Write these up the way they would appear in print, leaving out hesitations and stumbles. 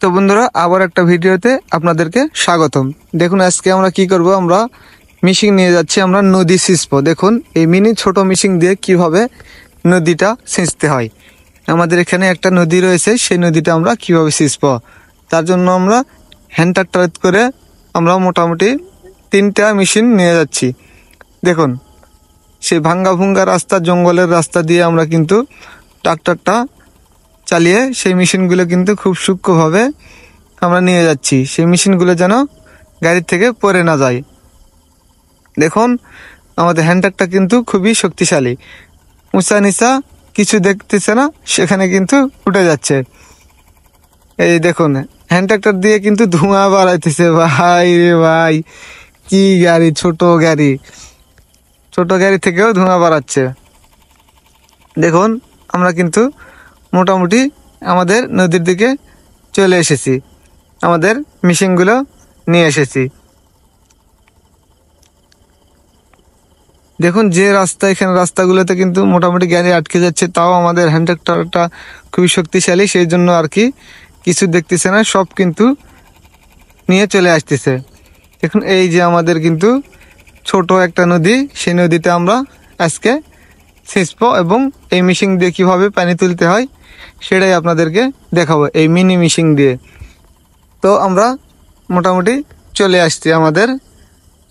তো বন্ধুরা আবার একটা ভিডিওতে আপনাদেরকে স্বাগতম। দেখুন আজকে আমরা কি করব, আমরা মেশিন নিয়ে যাচ্ছি, আমরা নদী ছিঁচবো। দেখুন এই মিনি ছোট মেশিন দিয়ে কিভাবে নদীটা ছিঁচতে হয়। আমাদের এখানে একটা নদী রয়েছে, সেই নদীটা আমরা কিভাবে ছিঁচবো তার জন্য আমরা হ্যান্ড ট্রাক্টর করে আমরা মোটামুটি 3টা মেশিন নিয়ে যাচ্ছি। দেখুন সেই ভাঙ্গা ভুঙ্গা রাস্তা, জঙ্গলের রাস্তা দিয়ে আমরা কিন্তু ট্রাক্টরটা চালিয়ে সেই মেশিনগুলো কিন্তু খুব সূক্ষ্মভাবে আমরা নিয়ে যাচ্ছি, সেই মেশিনগুলো যেন গাড়ির থেকে পড়ে না যায়। দেখুন আমাদের হ্যান্ড ট্রাক্টর কিন্তু খুবই শক্তিশালী, উঁচা নিচা কিছু দেখতেছে না, সেখানে কিন্তু উঠে যাচ্ছে। এই দেখুন হ্যান্ড ট্রাক্টর দিয়ে কিন্তু ধোঁয়া বাড়াইতেছে। ভাই রে ভাই, কি গাড়ি, ছোট গাড়ি থেকেও ধোঁয়া বাড়াচ্ছে। দেখুন আমরা কিন্তু মোটামুটি আমাদের নদীর দিকে চলে এসেছি, আমাদের মেশিনগুলো নিয়ে এসেছি। দেখুন যে রাস্তা, এখানে রাস্তাগুলোতে কিন্তু মোটামুটি গাড়ি আটকে যাচ্ছে, তাও আমাদের হ্যান্ড ট্রাক্টরটা খুবই শক্তিশালী, সেই জন্য আর কি কিছু দেখতেছে না, সব কিন্তু নিয়ে চলে আসতেছে। দেখুন এই যে আমাদের কিন্তু ছোট একটা নদী, সেই নদীতে আমরা আজকে ছিঁচবো এবং এই মেশিন দিয়ে কীভাবে পানি তুলতে হয় সেটাই আপনাদেরকে দেখাবো এই মিনি মেশিন দিয়ে। তো আমরা মোটামুটি চলে আসছি আমাদের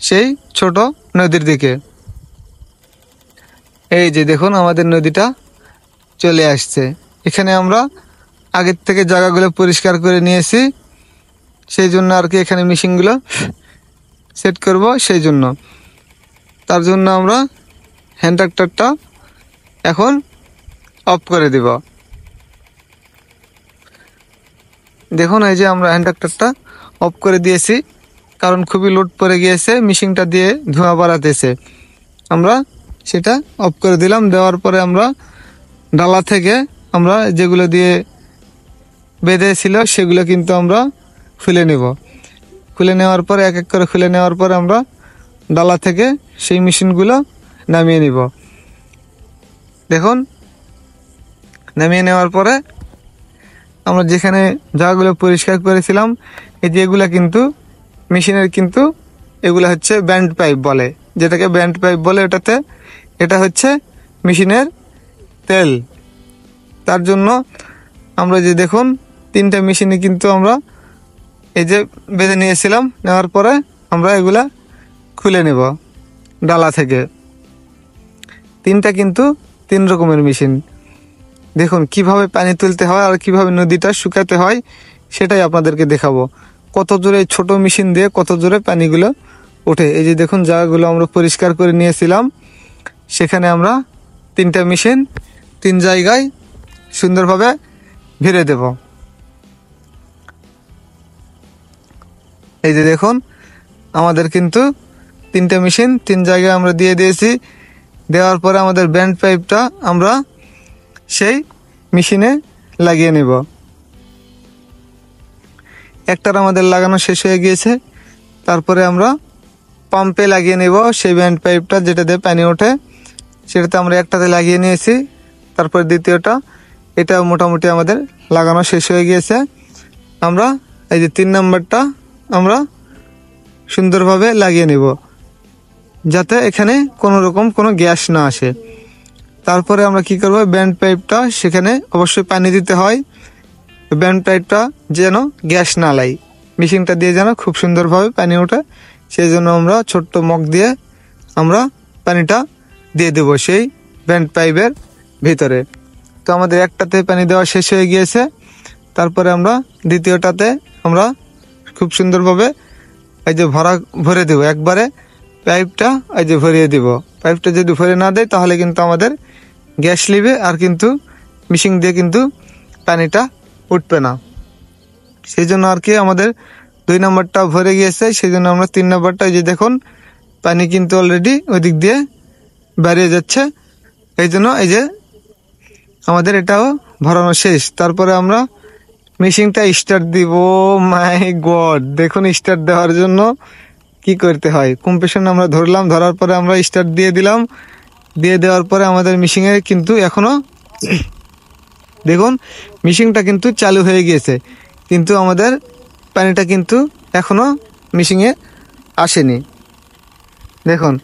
সেই ছোট নদীর দিকে। এই যে দেখুন আমাদের নদীটা চলে আসছে। এখানে আমরা আগের থেকে জায়গাগুলো পরিষ্কার করে নিয়েছি, সেই জন্য আর কি এখানে মেশিনগুলো সেট করব, সেই জন্য তার জন্য আমরা হ্যান্ড ট্রাক্টরটা এখন অফ করে দিব। দেখুন এই যে আমরা হ্যান্ড ট্রাক্টরটা অফ করে দিয়েছি, কারণ খুবই লোড পড়ে গিয়েছে, মেশিনটা দিয়ে ধোঁয়া বাড়াতেছে। আমরা সেটা অফ করে দিলাম। দেওয়ার পরে আমরা ডালা থেকে আমরা যেগুলো দিয়ে বেঁধেছিল সেগুলো কিন্তু আমরা খুলে নেব। খুলে নেওয়ার পরে এক এক করে খুলে নেওয়ার পরে আমরা ডালা থেকে সেই মেশিনগুলো নামিয়ে নিব। দেখুন নামিয়ে নেওয়ার পরে আমরা যেখানে জায়গাগুলো পরিষ্কার করেছিলাম, এই যে এগুলা কিন্তু মেশিনের কিন্তু এগুলো হচ্ছে ব্যান্ড পাইপ বলে, যেটাকে ব্যান্ড পাইপ বলে, এটা হচ্ছে মেশিনের তেল। তার জন্য আমরা যে দেখুন 3টা মেশিনে কিন্তু আমরা এই যে বেঁধে নিয়েছিলাম, নেওয়ার পরে আমরা এগুলা খুলে নেব ডালা থেকে। 3টা কিন্তু 3 রকমের মেশিন। দেখুন কিভাবে পানি তুলতে হয় আর কিভাবে নদীটা শুকাতে হয় সেটাই আপনাদেরকে দেখাবো। কত জোরে ছোট মেশিন দিয়ে কত জোরে পানিগুলো ওঠে। এই যে দেখুন জায়গাগুলো আমরা পরিষ্কার করে নিয়েছিলাম, সেখানে আমরা 3টা মেশিন 3 জায়গায় সুন্দরভাবে ভিড়ে দেব। এই যে দেখুন আমাদের কিন্তু 3টা মেশিন 3 জায়গায় আমরা দিয়ে দিয়েছি। দেওয়ার পরে আমাদের ব্যান্ড পাইপটা আমরা সেই মেশিনে লাগিয়ে নেব। একটার আমাদের লাগানো শেষ হয়ে গিয়েছে, তারপরে আমরা পাম্পে লাগিয়ে নেব সেই ব্যান্ড পাইপটা, যেটা দিয়ে পানি ওঠে, সেটাতে আমরা একটাতে লাগিয়ে নিয়েছি। তারপর দ্বিতীয়টা, এটা মোটামুটি আমাদের লাগানো শেষ হয়ে গিয়েছে। আমরা এই যে 3 নম্বরটা আমরা সুন্দরভাবে লাগিয়ে নেব, যাতে এখানে কোনো রকম কোনো গ্যাস না আসে। তারপরে আমরা কি করব, ব্যান্ড পাইপটা সেখানে অবশ্যই পানি দিতে হয়, ব্যান্ড পাইপটা যেন গ্যাস না লাই, মেশিনটা দিয়ে যেন খুব সুন্দরভাবে পানি ওঠে, সেই জন্য আমরা ছোট্ট মগ দিয়ে আমরা পানিটা দিয়ে দেবো সেই ব্যান্ড পাইপের ভিতরে। তো আমাদের একটাতে পানি দেওয়া শেষ হয়ে গিয়েছে, তারপরে আমরা দ্বিতীয়টাতে আমরা খুব সুন্দরভাবে এই যে ভরে দেবো একবারে পাইপটা, এই যে ভরিয়ে দিব। পাইপটা যদি ভরে না দেয় তাহলে কিন্তু আমাদের গ্যাস লিবে, আর কিন্তু মেশিন দিয়ে কিন্তু পানিটা উঠবে না। সেই জন্য আর কি আমাদের 2 নম্বরটা ভরে গিয়েছে, সেই জন্য আমরা 3 নম্বরটা, এই যে দেখুন পানি কিন্তু অলরেডি ওই দিক দিয়ে বেরিয়ে যাচ্ছে, এই জন্য এই যে আমাদের এটাও ভরানো শেষ। তারপরে আমরা মেশিনটা স্টার্ট দিব। মাই গড, দেখুন স্টার্ট দেওয়ার জন্য কি করতে হয়, কম্প্রেশন আমরা ধরলাম, ধরার পরে আমরা স্টার্ট দিয়ে দিলাম। দিয়ে দেওয়ার পরে আমাদের মেশিনে কিন্তু এখনো দেখুন মেশিনটা কিন্তু চালু হয়ে গিয়েছে, কিন্তু আমাদের পানিটা কিন্তু এখনও মেশিনে আসেনি। দেখুন,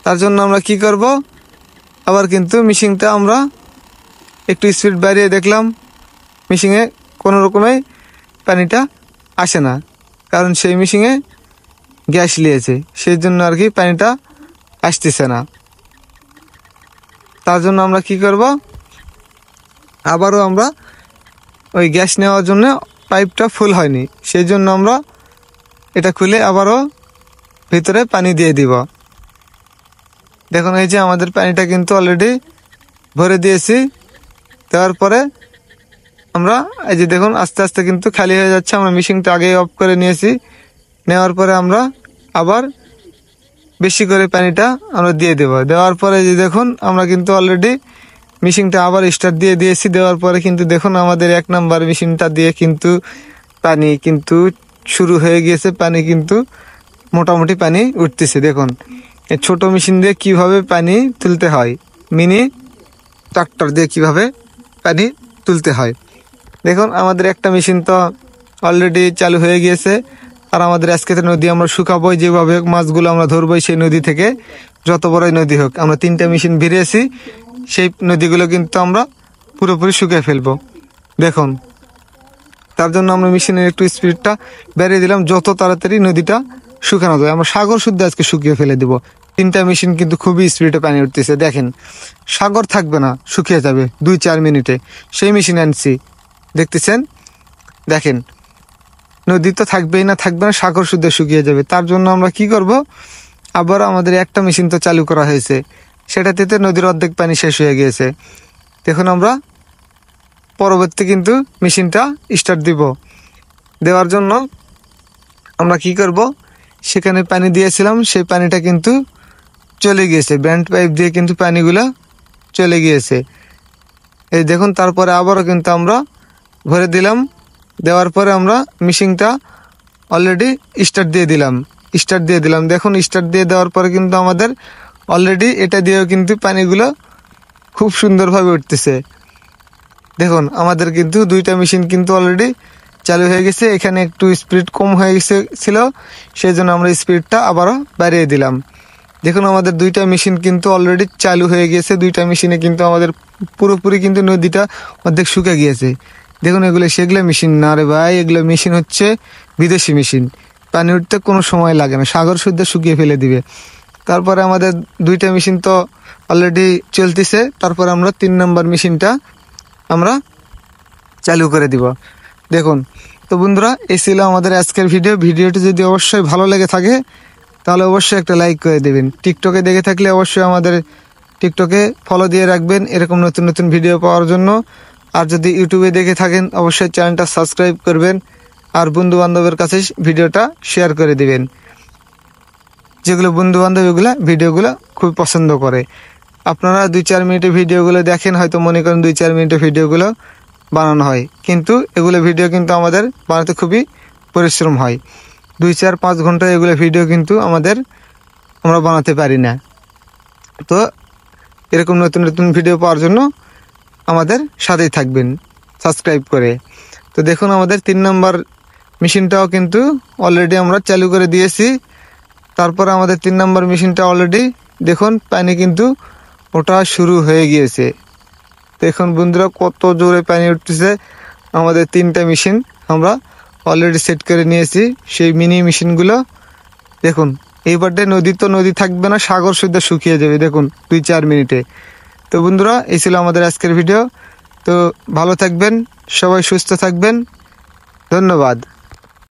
তার জন্য আমরা কি করব, আবার কিন্তু মেশিনটা আমরা একটু স্পিড বাড়িয়ে দেখলাম, মেশিনে কোনো রকমে পানিটা আসে না, কারণ সেই মেশিনে গ্যাস নিয়েছে, সেই জন্য আর কি পানিটা আসতেছে না। তার জন্য আমরা কি করব, আবারও আমরা ওই গ্যাস নেওয়ার জন্য পাইপটা ফুল হয়নি, সেই জন্য আমরা এটা খুলে আবারও ভিতরে পানি দিয়ে দিব। দেখুন, এই যে আমাদের পানিটা কিন্তু অলরেডি ভরে দিয়েছি। দেওয়ার পরে আমরা এই যে দেখুন আস্তে আস্তে কিন্তু খালি হয়ে যাচ্ছে। আমরা মেশিনটা আগেই অফ করে নিয়েছি। নেওয়ার পরে আমরা আবার বেশি করে পানিটা আমরা দিয়ে দেব। দেওয়ার পরে যে দেখুন আমরা কিন্তু অলরেডি মেশিনটা আবার স্টার্ট দিয়ে দিয়েছি। দেওয়ার পরে কিন্তু দেখুন আমাদের 1 নাম্বার মেশিনটা দিয়ে কিন্তু পানি কিন্তু শুরু হয়ে গিয়েছে। পানি কিন্তু মোটামুটি পানি উঠতেছে। দেখুন এই ছোট মেশিন দিয়ে কিভাবে পানি তুলতে হয়, মিনি ট্রাক্টর দিয়ে কিভাবে পানি তুলতে হয়। দেখুন আমাদের একটা মেশিন তো অলরেডি চালু হয়ে গিয়েছে। আর আমাদের আজকে নদী আমরা শুকাবো, যেভাবে মাছগুলো আমরা ধরবো সেই নদী থেকে, যত বড়ই নদী হোক। আমরা 3টা মেশিন ভিড়িয়েছি, সেই নদীগুলো কিন্তু আমরা পুরোপুরি শুকিয়ে ফেলবো। দেখুন, তার জন্য আমরা মেশিনের একটু স্পিডটা বেড়িয়ে দিলাম, যত তাড়াতাড়ি নদীটা শুকানো যায়। আমরা সাগর শুদ্ধ আজকে শুকিয়ে ফেলে দিব। 3টা মেশিন কিন্তু খুবই স্পিডে পানি উঠতেছে। দেখেন, সাগর থাকবে না, শুকিয়ে যাবে 2-4 মিনিটে। সেই মেশিন আনছি, দেখতেছেন। দেখেন, নদী তো থাকবেই না, থাকবে না, সাগর শুদ্ধ শুকিয়ে যাবে। তার জন্য আমরা কি করব, আবার আমাদের একটা মেশিন তো চালু করা হয়েছে, সেটাতে তো নদীর অর্ধেক পানি শেষ হয়ে গিয়েছে। দেখুন আমরা পরবর্তী কিন্তু মেশিনটা স্টার্ট দিব। দেওয়ার জন্য আমরা কি করব, সেখানে পানি দিয়েছিলাম, সেই পানিটা কিন্তু চলে গিয়েছে। ব্যান্ড পাইপ দিয়ে কিন্তু পানিগুলো চলে গিয়েছে। এই দেখুন, তারপরে আবারও কিন্তু আমরা ভরে দিলাম। দেওয়ার পরে আমরা মেশিনটা অলরেডি স্টার্ট দিয়ে দিলাম। দেখুন স্টার্ট দিয়ে দেওয়ার পরে কিন্তু আমাদের অলরেডি এটা দিয়েও কিন্তু পানিগুলো খুব সুন্দরভাবে উঠতেছে। দেখুন আমাদের কিন্তু 2টা মেশিন কিন্তু অলরেডি চালু হয়ে গেছে। এখানে একটু স্পিড কম হয়ে ছিল, সেই জন্য আমরা স্পিডটা আবারও বাড়িয়ে দিলাম। দেখুন আমাদের 2টা মেশিন কিন্তু অলরেডি চালু হয়ে গেছে। 2টা মেশিনে কিন্তু আমাদের পুরোপুরি কিন্তু নদীটা অর্ধেক শুকিয়ে গিয়েছে। দেখুন এগুলো সেগুলো মেশিন না রে ভাই, এগুলো মেশিন হচ্ছে বিদেশি মেশিন। পানি উঠতে কোনো সময় লাগে না, সাগর শুদ্ধ শুকিয়ে ফেলে দিবে। তারপরে আমাদের 2টা মেশিন তো অলরেডি চলতেছে। তারপরে আমরা 3 নম্বর মেশিনটা আমরা চালু করে দিব। দেখুন তো বন্ধুরা, এই ছিল আমাদের আজকের ভিডিওটি যদি অবশ্যই ভালো লেগে থাকে তাহলে অবশ্যই একটা লাইক করে দেবেন। টিকটকে দেখে থাকলে অবশ্যই আমাদের টিকটকে ফলো দিয়ে রাখবেন এরকম নতুন নতুন ভিডিও পাওয়ার জন্য। আর যদি ইউটিউবে দেখে থাকেন অবশ্যই চ্যানেলটা সাবস্ক্রাইব করবেন, আর বন্ধু বান্ধবের কাছে ভিডিওটা শেয়ার করে দিবেন, যেগুলো বন্ধু বান্ধব এগুলো ভিডিওগুলো খুব পছন্দ করে। আপনারা 2-4 মিনিটের ভিডিওগুলো দেখেন, হয়তো মনে করেন 2-4 মিনিটের ভিডিওগুলো বানানো হয়, কিন্তু এগুলো ভিডিও কিন্তু আমাদের বানাতে খুবই পরিশ্রম হয়। 2-4-5 ঘন্টা এগুলো ভিডিও কিন্তু আমরা বানাতে পারি না। তো এরকম নতুন নতুন ভিডিও পাওয়ার জন্য আমাদের সাথেই থাকবেন সাবস্ক্রাইব করে। তো দেখুন আমাদের 3 নম্বর মেশিনটাও কিন্তু অলরেডি আমরা চালু করে দিয়েছি। তারপর আমাদের 3 নম্বর মেশিনটা অলরেডি দেখুন পানি কিন্তু ওটা শুরু হয়ে গিয়েছে। দেখুন বন্ধুরা কত জোরে পানি উঠতেছে। আমাদের 3টা মেশিন আমরা অলরেডি সেট করে নিয়েছি, সেই মিনি মেশিনগুলো। দেখুন এইবারটা নদী থাকবে না, সাগর শুদ্ধ শুকিয়ে যাবে দেখুন 2-4 মিনিটে। তো বন্ধুরা এই ছিল আমাদের আজকের ভিডিও। তো ভালো থাকবেন, সবাই সুস্থ থাকবেন, ধন্যবাদ।